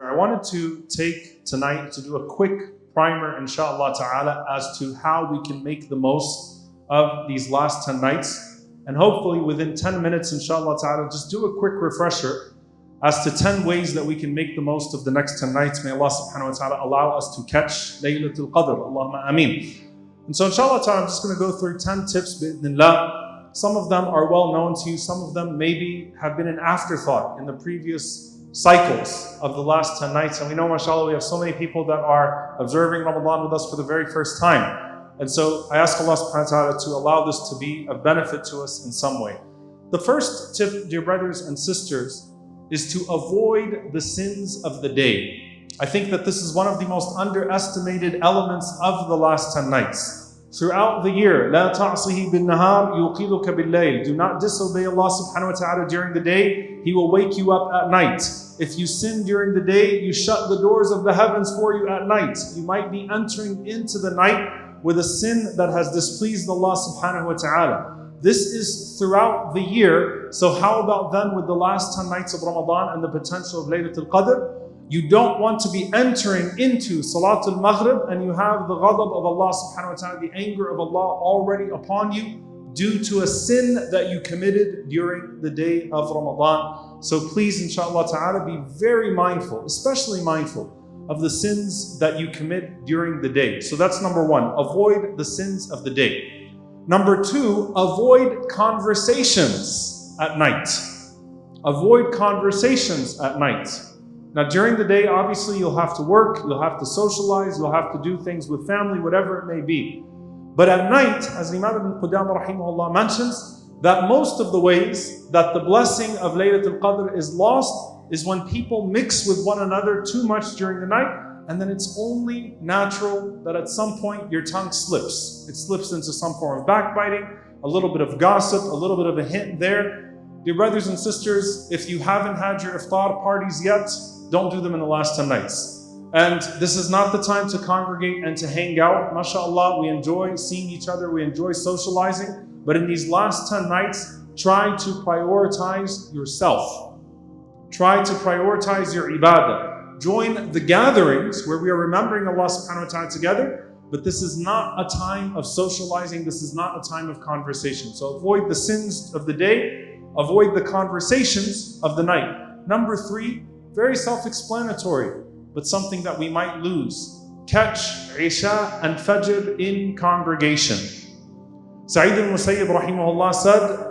I wanted to take tonight to do a quick primer, inshallah ta'ala, as to how we can make the most of these last 10 nights. And hopefully within 10 minutes, inshallah ta'ala, just do a quick refresher as to 10 ways that we can make the most of the next 10 nights. May Allah subhanahu wa ta'ala allow us to catch Laylatul Qadr. Allahumma ameen. And so inshallah ta'ala, I'm just going to go through 10 tips, bi'idhnillah. Some of them are well known to you. Some of them maybe have been an afterthought in the previous cycles of the last 10 nights. And we know, mashallah, we have so many people that are observing Ramadan with us for the very first time. And so I ask Allah subhanahu wa ta'ala to allow this to be of benefit to us in some way. The first tip, dear brothers and sisters, is to avoid the sins of the day. I think that this is one of the most underestimated elements of the last 10 nights. Throughout the year, لا تعصه بالنهار يوقظك بالليل. Do not disobey Allah subhanahu wa ta'ala during the day. He will wake you up at night. If you sin during the day, you shut the doors of the heavens for you at night. You might be entering into the night with a sin that has displeased Allah subhanahu wa ta'ala. This is throughout the year. So how about then with the last 10 nights of Ramadan and the potential of Laylatul Qadr? You don't want to be entering into Salatul Maghrib and you have the ghadab of Allah subhanahu wa ta'ala, the anger of Allah already upon you due to a sin that you committed during the day of Ramadan. So please, inshallah ta'ala, be very mindful, especially mindful of the sins that you commit during the day. So that's number one, avoid the sins of the day. Number two, avoid conversations at night. Avoid conversations at night. Now during the day, obviously you'll have to work, you'll have to socialize, you'll have to do things with family, whatever it may be. But at night, as Imam ibn Qudamah rahimahullah mentions, that most of the ways that the blessing of Laylatul Qadr is lost is when people mix with one another too much during the night, and then it's only natural that at some point your tongue slips. It slips into some form of backbiting, a little bit of gossip, a little bit of a hint there. Dear brothers and sisters, if you haven't had your iftar parties yet, don't do them in the last 10 nights. And this is not the time to congregate and to hang out. MashaAllah, we enjoy seeing each other, we enjoy socializing. But in these last 10 nights, try to prioritize yourself. Try to prioritize your ibadah. Join the gatherings where we are remembering Allah subhanahu wa ta'ala together. But this is not a time of socializing. This is not a time of conversation. So avoid the sins of the day. Avoid the conversations of the night. Number three, very self-explanatory, but something that we might lose. Catch Isha and Fajr in congregation. Sa'id al-Musayyib rahimahullah said,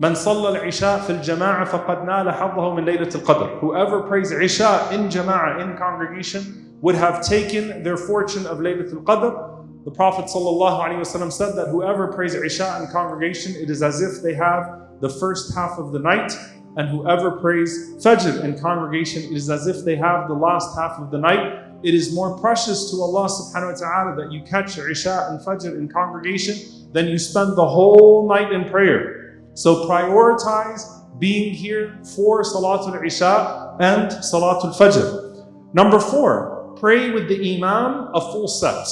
من صلى العشاء في الجماعة فقد نال حظه من ليلة القدر. Whoever prays Isha in Jama'ah, in congregation, would have taken their fortune of Laylatul Qadr. The Prophet ﷺ said that whoever prays Isha in congregation, it is as if they have the first half of the night. And whoever prays Fajr in congregation, it is as if they have the last half of the night. It is more precious to Allah subhanahu wa ta'ala that you catch Isha and Fajr in congregation than you spend the whole night in prayer. So prioritize being here for Salatul Isha and Salatul Fajr. Number four, pray with the Imam a full set.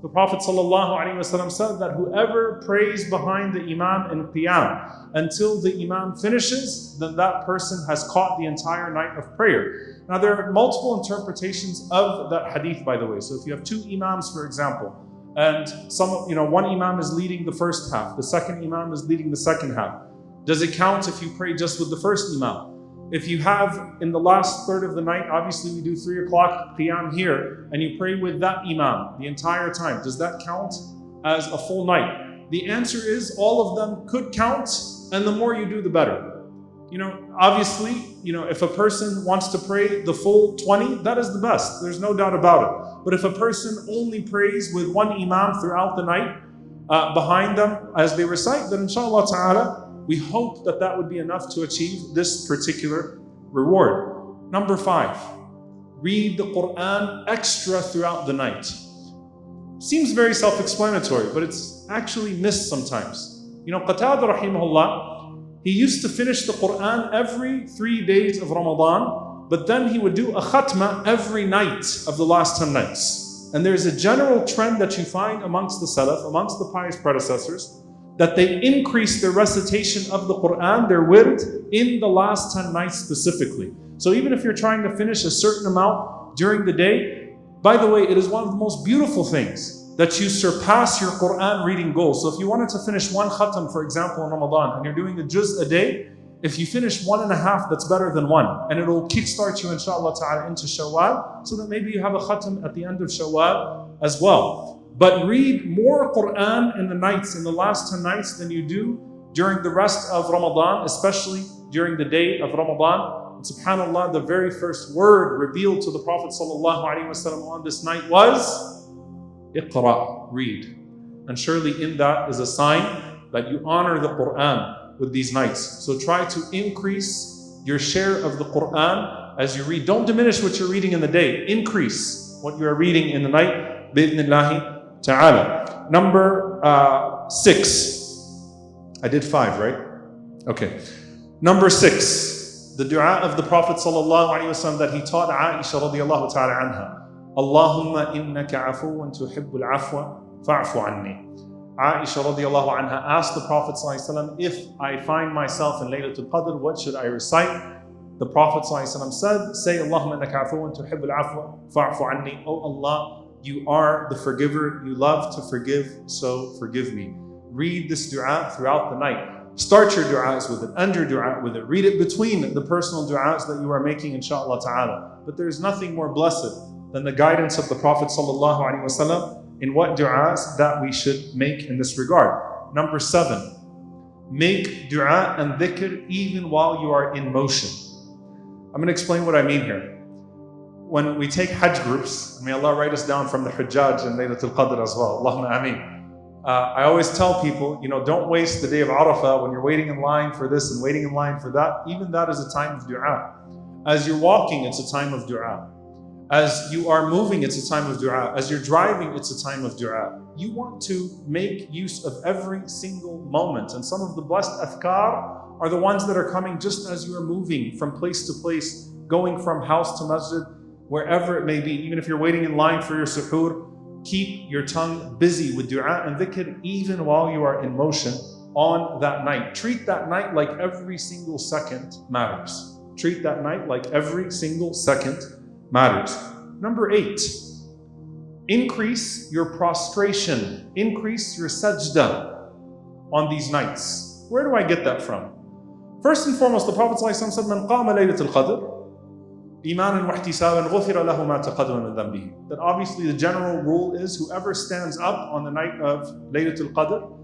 The Prophet ﷺ said that whoever prays behind the Imam in Qiyam until the Imam finishes, then that person has caught the entire night of prayer. Now there are multiple interpretations of that hadith, by the way. So if you have two Imams, for example, and one Imam is leading the first half, the second Imam is leading the second half, does it count if you pray just with the first Imam? If you have in the last third of the night, obviously we do 3 o'clock Qiyam here, and you pray with that Imam the entire time, does that count as a full night? The answer is all of them could count, and the more you do, the better. Obviously, if a person wants to pray the full 20, that is the best. There's no doubt about it. But if a person only prays with one Imam throughout the night, behind them as they recite, then inshallah ta'ala, we hope that that would be enough to achieve this particular reward. Number five, read the Quran extra throughout the night. Seems very self-explanatory, but it's actually missed sometimes. Qatada rahimahullah, he used to finish the Quran every 3 days of Ramadan, but then he would do a khatma every night of the last 10 nights. And there's a general trend that you find amongst the Salaf, amongst the pious predecessors, that they increase their recitation of the Quran, their wird, in the last 10 nights specifically. So even if you're trying to finish a certain amount during the day, by the way, it is one of the most beautiful things that you surpass your Quran reading goal. So if you wanted to finish one khatam, for example, in Ramadan, and you're doing a juz a day, if you finish 1.5, that's better than 1. And it'll kickstart you, inshallah ta'ala, into Shawwal, so that maybe you have a khatam at the end of Shawwal as well. But read more Quran in the nights, in the last 10 nights, than you do during the rest of Ramadan, especially during the day of Ramadan. And subhanAllah, the very first word revealed to the Prophet ﷺ on this night was Iqra, read. And surely in that is a sign that you honor the Quran with these nights. So try to increase your share of the Quran as you read. Don't diminish what you're reading in the day. Increase what you are reading in the night. Bi'idhnillahi ta'ala. Number 6. I did 5, right? Okay. Number 6. The dua of the Prophet ﷺ that he taught Aisha radiallahu ta'ala anha. Allahumma innaka afuwan tuhibbul afwa fa'fu anni. Aisha radiallahu anha asked the Prophet ﷺ, if I find myself in Laylatul Qadr, what should I recite? The Prophet ﷺ said, say Allahumma innaka afuwan tuhibbul afwa fa'fu anni. Oh Allah, you are the forgiver, you love to forgive, so forgive me. Read this dua throughout the night. Start your du'as with it, end your dua with it. Read it between the personal du'as that you are making, inshaAllah ta'ala. But there is nothing more blessed than the guidance of the Prophet ﷺ in what du'as that we should make in this regard. Number 7, make dua and dhikr even while you are in motion. I'm going to explain what I mean here. When we take Hajj groups, may Allah write us down from the Hujjaj and Laylatul Qadr as well. Allahumma ameen. I always tell people, don't waste the day of Arafah when you're waiting in line for this and waiting in line for that. Even that is a time of dua. As you're walking, it's a time of dua. As you are moving, it's a time of dua. As you're driving, it's a time of dua. You want to make use of every single moment. And some of the blessed adhkar are the ones that are coming just as you are moving from place to place, going from house to masjid, wherever it may be. Even if you're waiting in line for your suhoor, keep your tongue busy with dua and dhikr even while you are in motion on that night. Treat that night like every single second matters. Treat that night like every single second matters. Number 8, increase your prostration, increase your sajda on these nights. Where do I get that from? First and foremost, the Prophet ﷺ said, Man qama Laylatul Qadr, imanan wa ihtisaban ghufira lahu ma taqaddama min dhanbihi. That obviously the general rule is whoever stands up on the night of Laylatul Qadr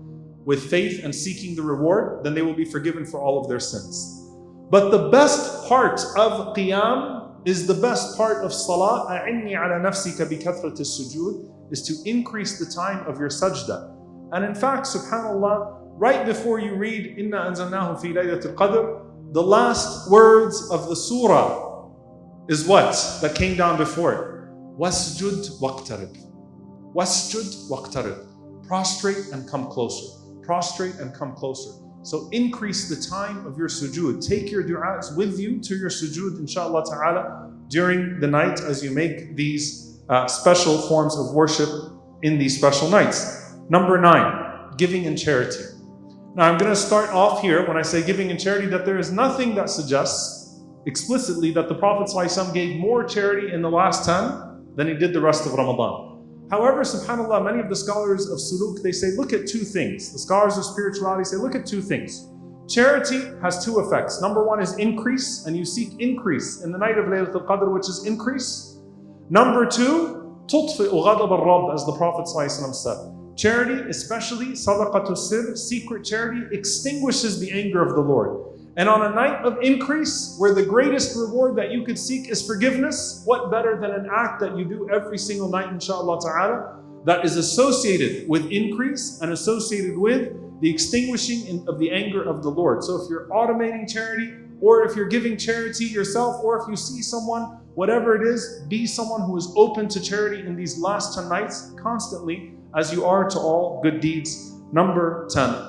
with faith and seeking the reward, then they will be forgiven for all of their sins. But the best part of Qiyam is the best part of Salah, أَعِنِّي عَلَى نَفْسِكَ بِكَثْرَةِ السُّجُودِ, is to increase the time of your sajda. And in fact, subhanAllah, right before you read إِنَّا أَنزَلْنَاهُ فِي لَيْلَةِ الْقَدْرِ, the last words of the surah is what? That came down before it. وَاسْجُدْ وَاقْتَرِبْ. وَاسْجُدْ وَاقْتَرِبْ. Prostrate and come closer. Prostrate and come closer. So increase the time of your sujood. Take your du'as with you to your sujood, inshallah ta'ala, during the night as you make these special forms of worship in these special nights. Number 9, giving and charity. Now I'm going to start off here when I say giving and charity that there is nothing that suggests explicitly that the Prophet ﷺ gave more charity in the last 10 than he did the rest of Ramadan. However, subhanAllah, many of the scholars of suluk, they say, look at 2 things. The scholars of spirituality say, look at 2 things. Charity has 2 effects. Number 1 is increase, and you seek increase in the night of Laylatul Qadr, which is increase. Number 2, تُطْفِئُ غَضَبَ الرَّبِّ, as the Prophet ﷺ said. Charity, especially sadaqatul sir, secret charity, extinguishes the anger of the Lord. And on a night of increase, where the greatest reward that you could seek is forgiveness, what better than an act that you do every single night, inshallah ta'ala, that is associated with increase and associated with the extinguishing of the anger of the Lord. So if you're automating charity, or if you're giving charity yourself, or if you see someone, whatever it is, be someone who is open to charity in these last 10 nights constantly, as you are to all good deeds. Number 10.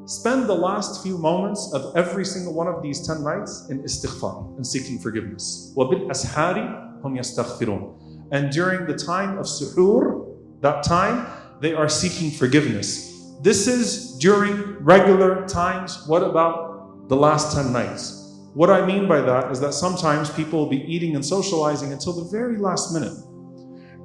Spend the last few moments of every single one of these 10 nights in istighfar, and seeking forgiveness. وَبِالْأَسْحَارِ هُمْ يَسْتَغْفِرُونَ. And during the time of suhoor, that time, they are seeking forgiveness. This is during regular times. What about the last 10 nights? What I mean by that is that sometimes people will be eating and socializing until the very last minute.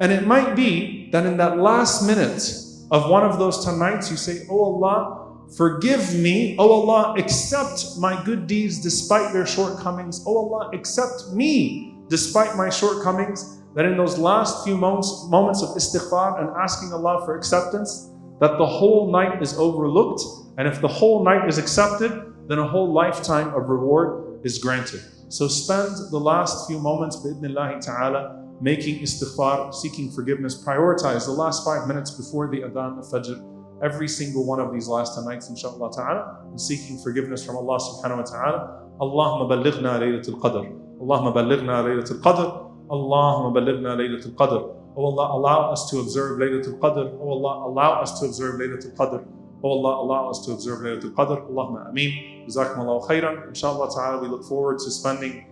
And it might be that in that last minute of one of those 10 nights, you say, oh Allah, forgive me. Oh Allah, accept my good deeds despite their shortcomings. Oh Allah, accept me despite my shortcomings. That in those last few moments of istighfar and asking Allah for acceptance, that the whole night is overlooked. And if the whole night is accepted, then a whole lifetime of reward is granted. So spend the last few moments, bi'idhnillahi ta'ala, making istighfar, seeking forgiveness. Prioritize the last 5 minutes before the adhan of Fajr, every single one of these last 10 nights, inshaAllah ta'ala, and seeking forgiveness from Allah subhanahu wa ta'ala. Allahumma ballighna Laylatul Qadr. Allahumma ballighna Laylatul Qadr. Allahumma ballighna Laylatul Qadr. Oh Allah, allow us to observe Laylatul Qadr. Oh Allah, allow us to observe Laylatul Qadr. Oh Allah, allow us to observe Laylatul Qadr. Allahumma ameen. Jazakumullahu khairan. Inshallah ta'ala, we look forward to spending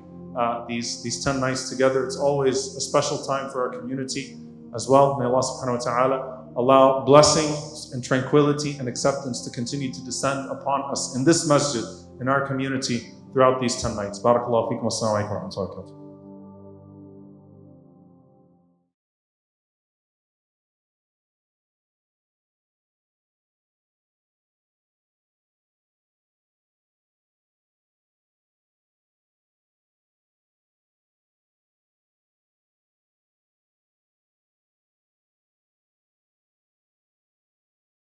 these 10 nights together. It's always a special time for our community as well. May Allah subhanahu wa ta'ala allow blessings and tranquility and acceptance to continue to descend upon us in this masjid, in our community, throughout these 10 nights. Barakallahu feekum. Assalamu alaikum wa rahmatullahi wa barakatuh.